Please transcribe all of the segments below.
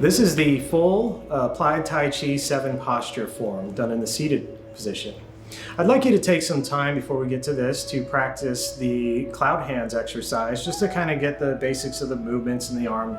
This is the full applied Tai Chi 7 posture form done in the seated position. I'd like you to take some time before we get to this to practice the cloud hands exercise, just to kind of get the basics of the movements and the arm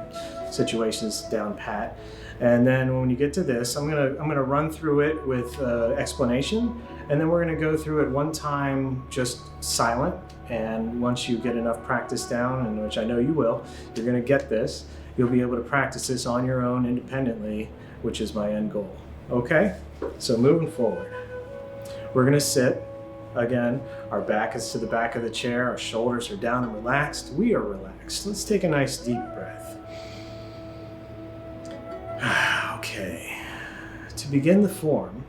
situations down pat. And then when you get to this, I'm gonna run through it with explanation, and then we're gonna go through it one time just silent. And once you get enough practice down, and which I know you will, you're gonna get this. You'll be able to practice this on your own independently, which is my end goal. Okay? So moving forward, we're gonna sit. Again, our back is to the back of the chair, our shoulders are down and relaxed. We are relaxed. Let's take a nice deep breath. Okay. To begin the form,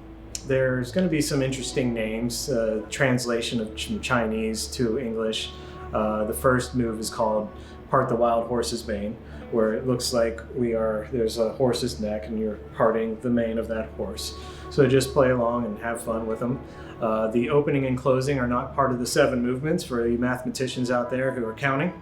there's going to be some interesting names, translation of Chinese to English. The first move is called Part the Wild Horse's Mane, where it looks like there's a horse's neck and you're parting the mane of that horse. So just play along and have fun with them. The opening and closing are not part of the 7 movements for the mathematicians out there who are counting.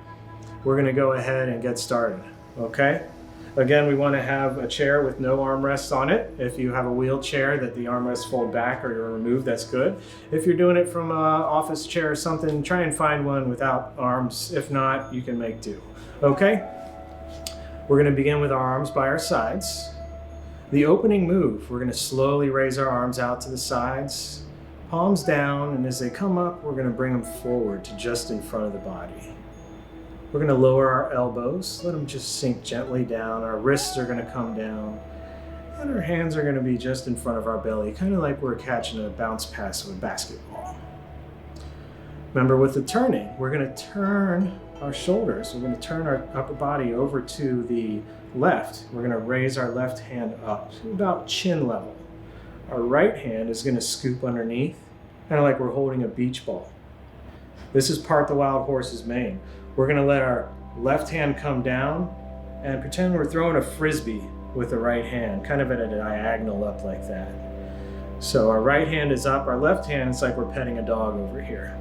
We're going to go ahead and get started, okay? Again, we want to have a chair with no armrests on it. If you have a wheelchair that the armrests fold back or are removed, that's good. If you're doing it from an office chair or something, try and find one without arms. If not, you can make do. Okay? We're going to begin with our arms by our sides. The opening move, we're going to slowly raise our arms out to the sides, palms down, and as they come up, we're going to bring them forward to just in front of the body. We're going to lower our elbows, let them just sink gently down. Our wrists are going to come down, and our hands are going to be just in front of our belly, kind of like we're catching a bounce pass of a basketball. Remember, with the turning, we're going to turn our shoulders. We're going to turn our upper body over to the left. We're going to raise our left hand up to about chin level. Our right hand is going to scoop underneath, kind of like we're holding a beach ball. This is part the wild horse's mane. We're going to let our left hand come down and pretend we're throwing a frisbee with the right hand, kind of at a diagonal up like that. So our right hand is up, our left hand is like we're petting a dog over here.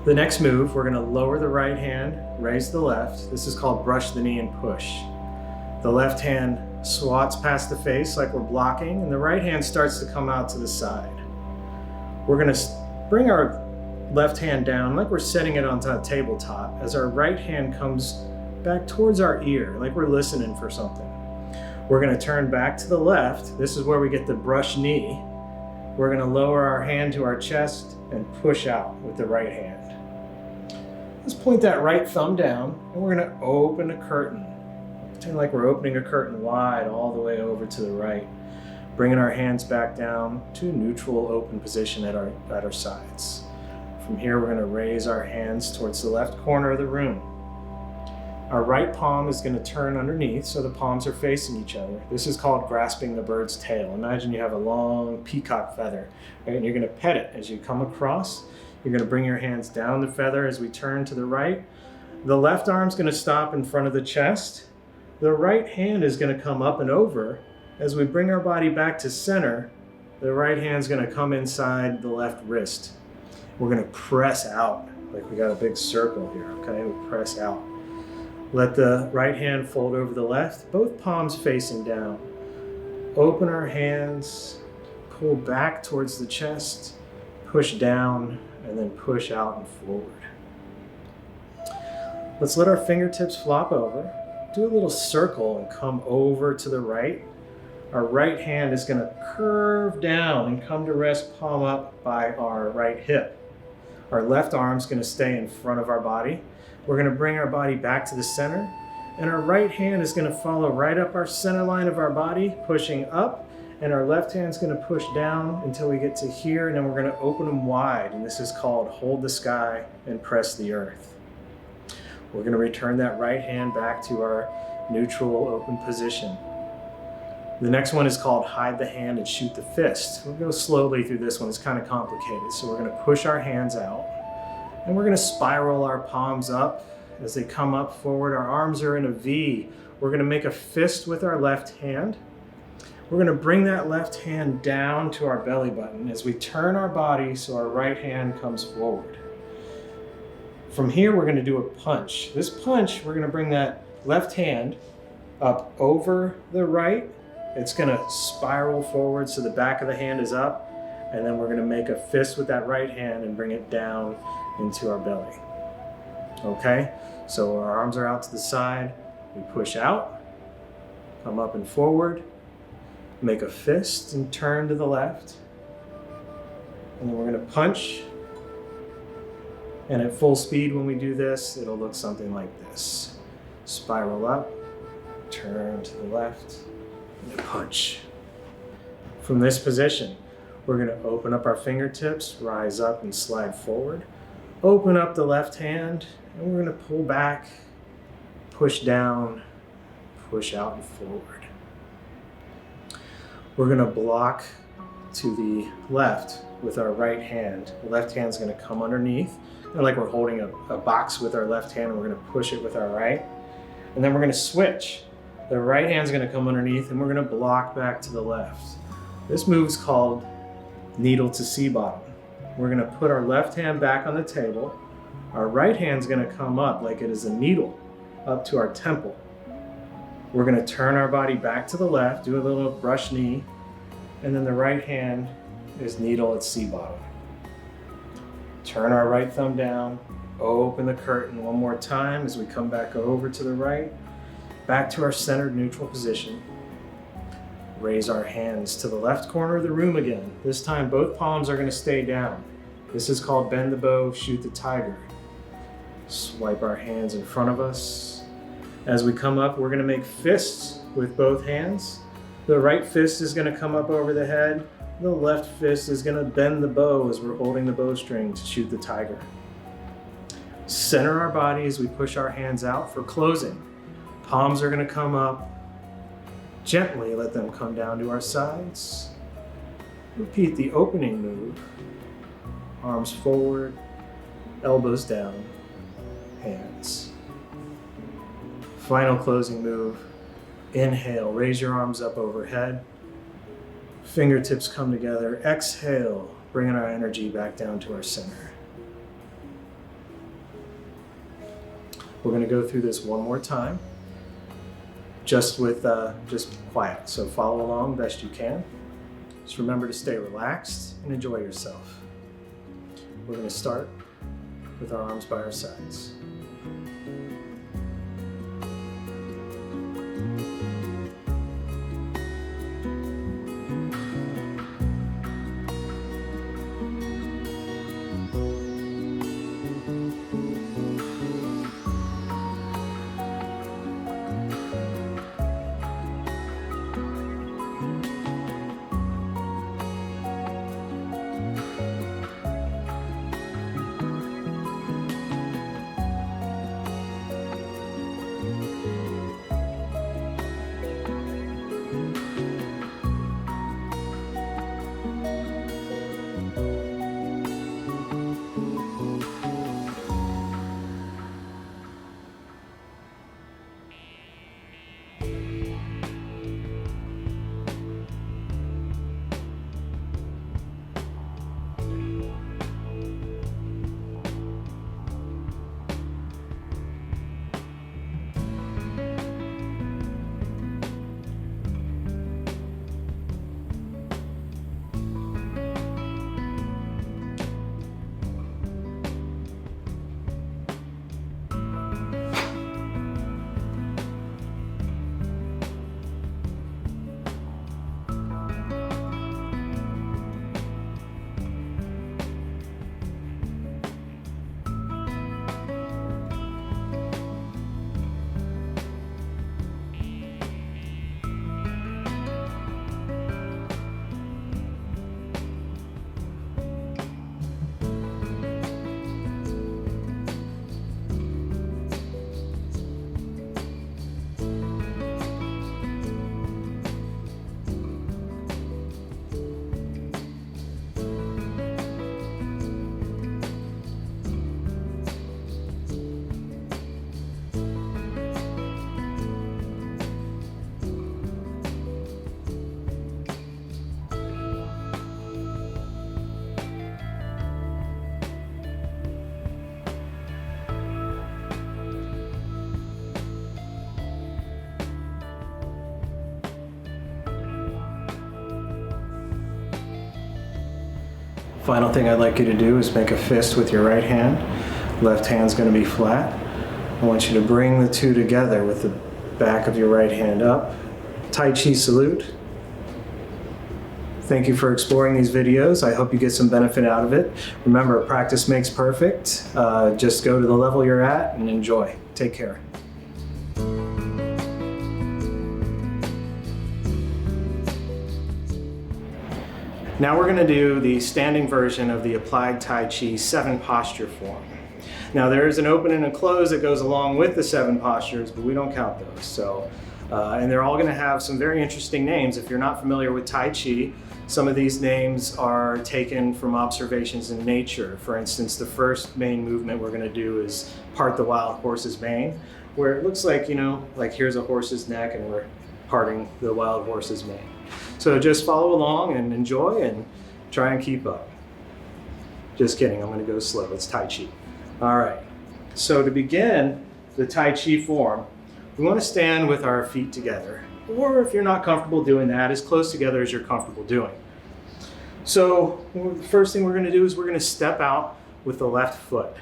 The next move, we're going to lower the right hand, raise the left. This is called brush the knee and push. The left hand swats past the face like we're blocking, and the right hand starts to come out to the side. We're going to bring our left hand down like we're setting it onto a tabletop as our right hand comes back towards our ear, like we're listening for something. We're going to turn back to the left. This is where we get the brush knee. We're going to lower our hand to our chest and push out with the right hand. Let's point that right thumb down, and we're going to open a curtain. Pretend like we're opening a curtain wide all the way over to the right, bringing our hands back down to neutral open position at our sides. From here, we're going to raise our hands towards the left corner of the room. Our right palm is going to turn underneath so the palms are facing each other. This is called grasping the bird's tail. Imagine you have a long peacock feather, right? And you're going to pet it as you come across. You're going to bring your hands down the feather as we turn to the right. The left arm's going to stop in front of the chest. The right hand is going to come up and over. As we bring our body back to center, the right hand's going to come inside the left wrist. We're going to press out, like we got a big circle here, okay? We press out. Let the right hand fold over the left, both palms facing down. Open our hands, pull back towards the chest, push down, and then push out and forward. Let's let our fingertips flop over. Do a little circle and come over to the right. Our right hand is going to curve down and come to rest palm up by our right hip. Our left arm is going to stay in front of our body. We're going to bring our body back to the center, and our right hand is going to follow right up our center line of our body, pushing up, and our left hand is going to push down until we get to here, and then we're going to open them wide, and this is called hold the sky and press the earth. We're going to return that right hand back to our neutral open position. The next one is called hide the hand and shoot the fist. We'll go slowly through this one. It's kind of complicated. So we're going to push our hands out, and we're going to spiral our palms up as they come up forward. Our arms are in a V. We're going to make a fist with our left hand. We're going to bring that left hand down to our belly button as we turn our body so our right hand comes forward. From here, we're going to do a punch. This punch, we're going to bring that left hand up over the right. It's gonna spiral forward so the back of the hand is up, and then we're gonna make a fist with that right hand and bring it down into our belly. Okay, so our arms are out to the side, we push out, come up and forward, make a fist and turn to the left, and then we're gonna punch, and at full speed when we do this, it'll look something like this. Spiral up, turn to the left, and punch. From this position, we're gonna open up our fingertips, rise up and slide forward, open up the left hand, and we're gonna pull back, push down, push out and forward. We're gonna block to the left with our right hand. The left hand's gonna come underneath, kind of like we're holding a box with our left hand, and we're gonna push it with our right. And then we're gonna switch. The right hand's gonna come underneath, and we're gonna block back to the left. This move is called needle to sea bottom. We're gonna put our left hand back on the table. Our right hand's gonna come up like it is a needle up to our temple. We're gonna turn our body back to the left, do a little brush knee, and then the right hand is needle at sea bottom. Turn our right thumb down, open the curtain one more time as we come back over to the right, back to our centered neutral position. Raise our hands to the left corner of the room again. This time both palms are gonna stay down. This is called bend the bow, shoot the tiger. Swipe our hands in front of us. As we come up, we're gonna make fists with both hands. The right fist is gonna come up over the head. The left fist is gonna bend the bow as we're holding the bowstring to shoot the tiger. Center our body as we push our hands out for closing. Palms are gonna come up. Gently let them come down to our sides. Repeat the opening move. Arms forward, elbows down, hands. Final closing move. Inhale, raise your arms up overhead. Fingertips come together. Exhale, bringing our energy back down to our center. We're gonna go through this one more time, just quiet. So follow along best you can. Just remember to stay relaxed and enjoy yourself. We're gonna start with our arms by our sides. Final thing I'd like you to do is make a fist with your right hand. Left hand's going to be flat. I want you to bring the two together with the back of your right hand up. Tai Chi salute. Thank you for exploring these videos. I hope you get some benefit out of it. Remember, practice makes perfect. Just go to the level you're at and enjoy. Take care. Now we're going to do the standing version of the applied Tai Chi 7 posture form. Now there is an open and a close that goes along with the 7 postures, but we don't count those. So, and they're all going to have some very interesting names. If you're not familiar with Tai Chi, some of these names are taken from observations in nature. For instance, the first main movement we're going to do is part the wild horse's mane, where it looks like, like here's a horse's neck and we're parting the wild horse's mane. So just follow along and enjoy and try and keep up. Just kidding, I'm going to go slow. It's Tai Chi. All right, so to begin the Tai Chi form, we want to stand with our feet together, or if you're not comfortable doing that, as close together as you're comfortable doing. So the first thing we're going to do is we're going to step out with the left foot.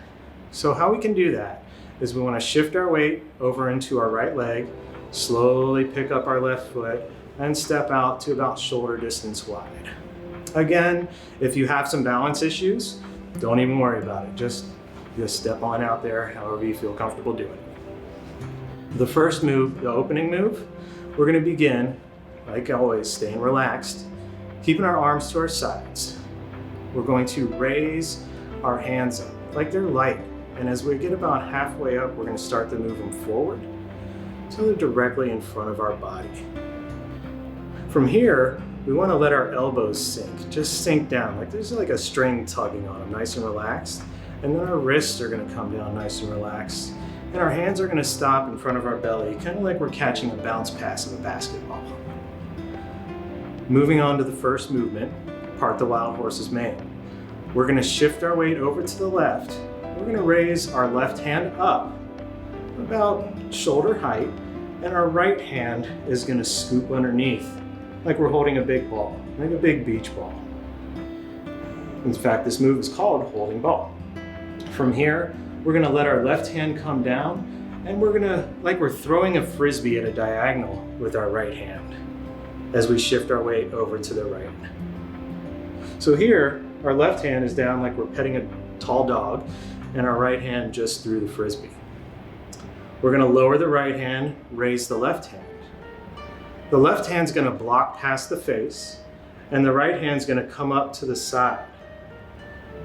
So how we can do that is we want to shift our weight over into our right leg, slowly pick up our left foot, and step out to about shoulder distance wide. Again, if you have some balance issues, don't even worry about it. Just step on out there however you feel comfortable doing it. The first move, the opening move, we're going to begin, like always, staying relaxed, keeping our arms to our sides. We're going to raise our hands up like they're light. And as we get about halfway up, we're going to start to move them forward so they're directly in front of our body. From here, we want to let our elbows sink, just sink down, like there's like a string tugging on them, nice and relaxed. And then our wrists are going to come down nice and relaxed. And our hands are going to stop in front of our belly, kind of like we're catching a bounce pass of a basketball. Moving on to the first movement, part the wild horse's mane. We're going to shift our weight over to the left. We're going to raise our left hand up about shoulder height, and our right hand is going to scoop underneath, like we're holding a big ball, like a big beach ball. In fact, this move is called holding ball. From here, we're going to let our left hand come down, and we're going to, like we're throwing a frisbee at a diagonal with our right hand as we shift our weight over to the right. So here, our left hand is down like we're petting a tall dog, and our right hand just threw the frisbee. We're going to lower the right hand, raise the left hand. The left hand's going to block past the face, and the right hand's going to come up to the side.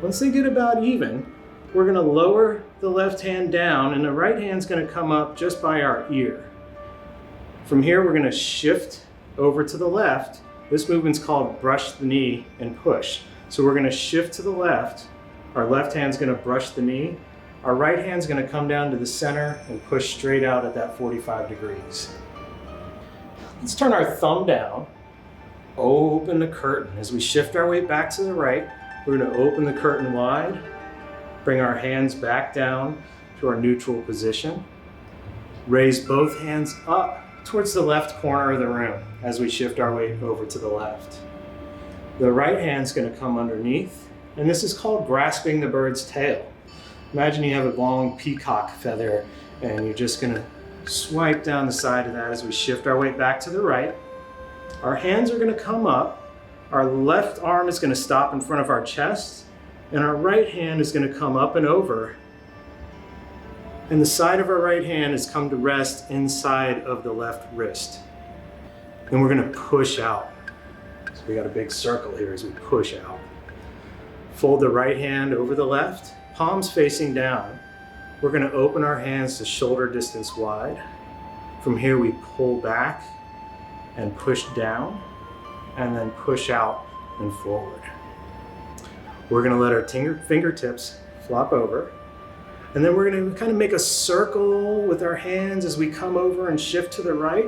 Once they get about even, we're going to lower the left hand down, and the right hand's going to come up just by our ear. From here, we're going to shift over to the left. This movement's called brush the knee and push. So we're going to shift to the left. Our left hand's going to brush the knee. Our right hand's going to come down to the center and push straight out at that 45 degrees. Let's turn our thumb down, open the curtain. As we shift our weight back to the right, we're going to open the curtain wide, bring our hands back down to our neutral position, raise both hands up towards the left corner of the room as we shift our weight over to the left. The right hand's going to come underneath, and this is called grasping the bird's tail. Imagine you have a long peacock feather, and you're just going to swipe down the side of that as we shift our weight back to the right. Our hands are going to come up. Our left arm is going to stop in front of our chest, and our right hand is going to come up and over. And the side of our right hand has come to rest inside of the left wrist. Then we're going to push out. So we got a big circle here as we push out. Fold the right hand over the left, palms facing down. We're going to open our hands to shoulder distance wide. From here we pull back and push down, and then push out and forward. We're going to let our fingertips flop over, and then we're going to kind of make a circle with our hands as we come over and shift to the right.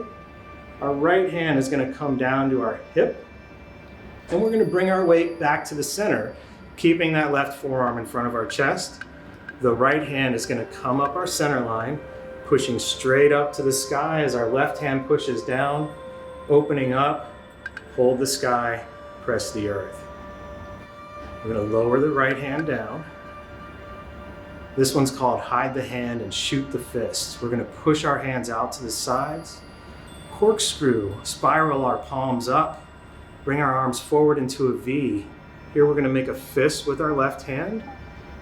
Our right hand is going to come down to our hip, and we're going to bring our weight back to the center, keeping that left forearm in front of our chest. The right hand is going to come up our center line, pushing straight up to the sky as our left hand pushes down, opening up, hold the sky, press the earth. We're going to lower the right hand down. This one's called hide the hand and shoot the fist. We're going to push our hands out to the sides, corkscrew, spiral our palms up, bring our arms forward into a V. Here we're going to make a fist with our left hand,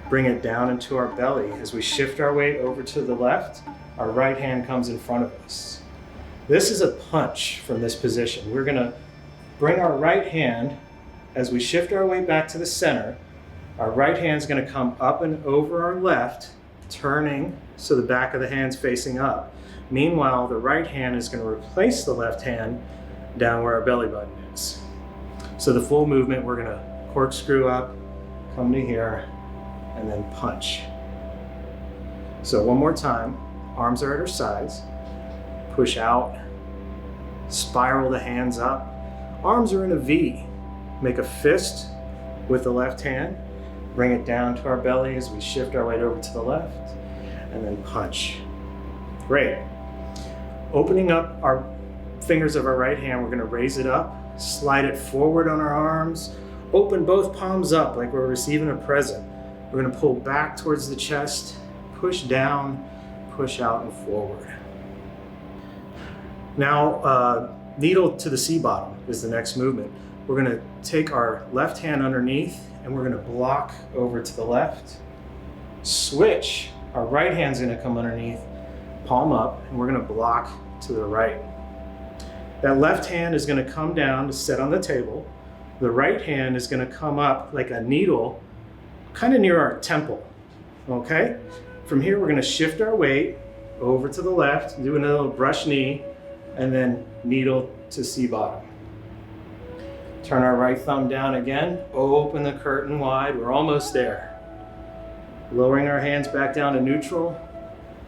bring it down into our belly. As we shift our weight over to the left, our right hand comes in front of us. This is a punch from this position. We're going to bring our right hand, as we shift our weight back to the center, our right hand's going to come up and over our left, turning so the back of the hand's facing up. Meanwhile, the right hand is going to replace the left hand down where our belly button is. So the full movement, we're going to corkscrew up, come to here, and then punch. So one more time, arms are at our sides, push out, spiral the hands up, arms are in a V, make a fist with the left hand, bring it down to our belly as we shift our weight over to the left, and then punch. Great. Opening up our fingers of our right hand, we're going to raise it up, slide it forward on our arms, open both palms up like we're receiving a present. We're going to pull back towards the chest, push down, push out and forward. Now, needle to the C-bottom is the next movement. We're going to take our left hand underneath and we're going to block over to the left. Switch. Our right hand's going to come underneath, palm up, and we're going to block to the right. That left hand is going to come down to sit on the table. The right hand is going to come up like a needle, kind of near our temple. Okay? From here, we're going to shift our weight over to the left, do another little brush knee, and then needle to C-bottom. Turn our right thumb down again, open the curtain wide, we're almost there. Lowering our hands back down to neutral,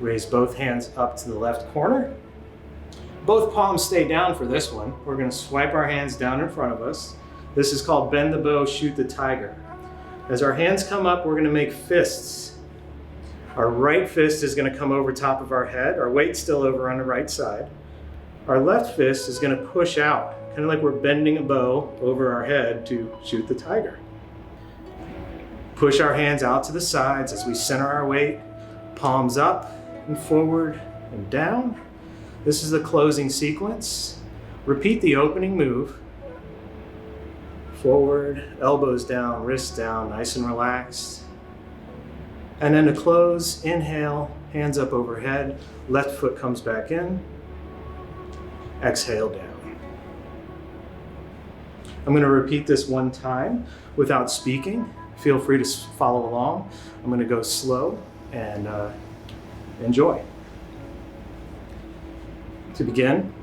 raise both hands up to the left corner. Both palms stay down for this one. We're going to swipe our hands down in front of us. This is called bend the bow, shoot the tiger. As our hands come up, we're going to make fists. Our right fist is going to come over top of our head, our weight's still over on the right side. Our left fist is going to push out, kind of like we're bending a bow over our head to shoot the tiger. Push our hands out to the sides as we center our weight, palms up and forward and down. This is the closing sequence. Repeat the opening move. Forward, elbows down, wrists down, nice and relaxed. And then to close, inhale, hands up overhead, left foot comes back in. Exhale down. I'm going to repeat this one time without speaking. Feel free to follow along. I'm going to go slow and enjoy. To begin,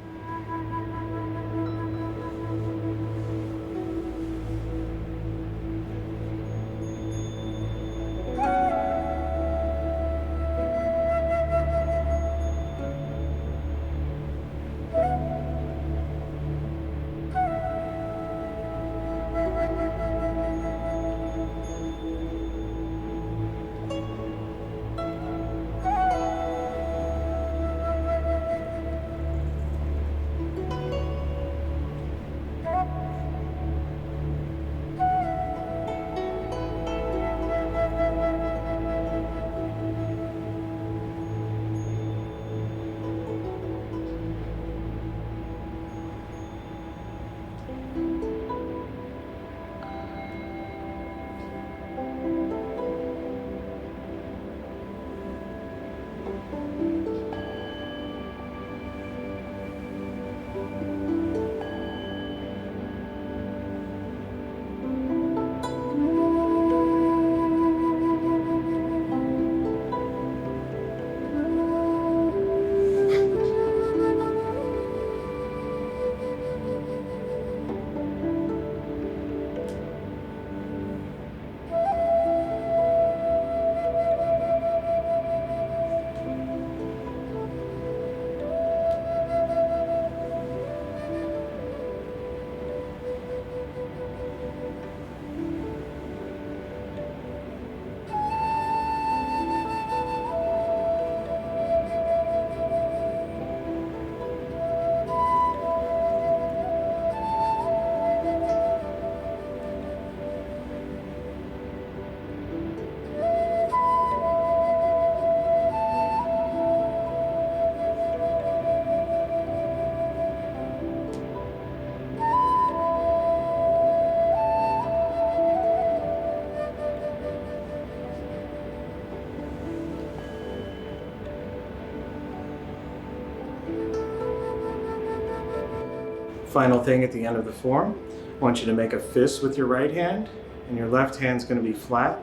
final thing at the end of the form, I want you to make a fist with your right hand, and your left hand's going to be flat.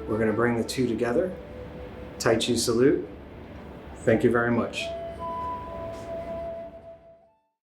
We're going to bring the two together. Tai Chi salute. Thank you very much.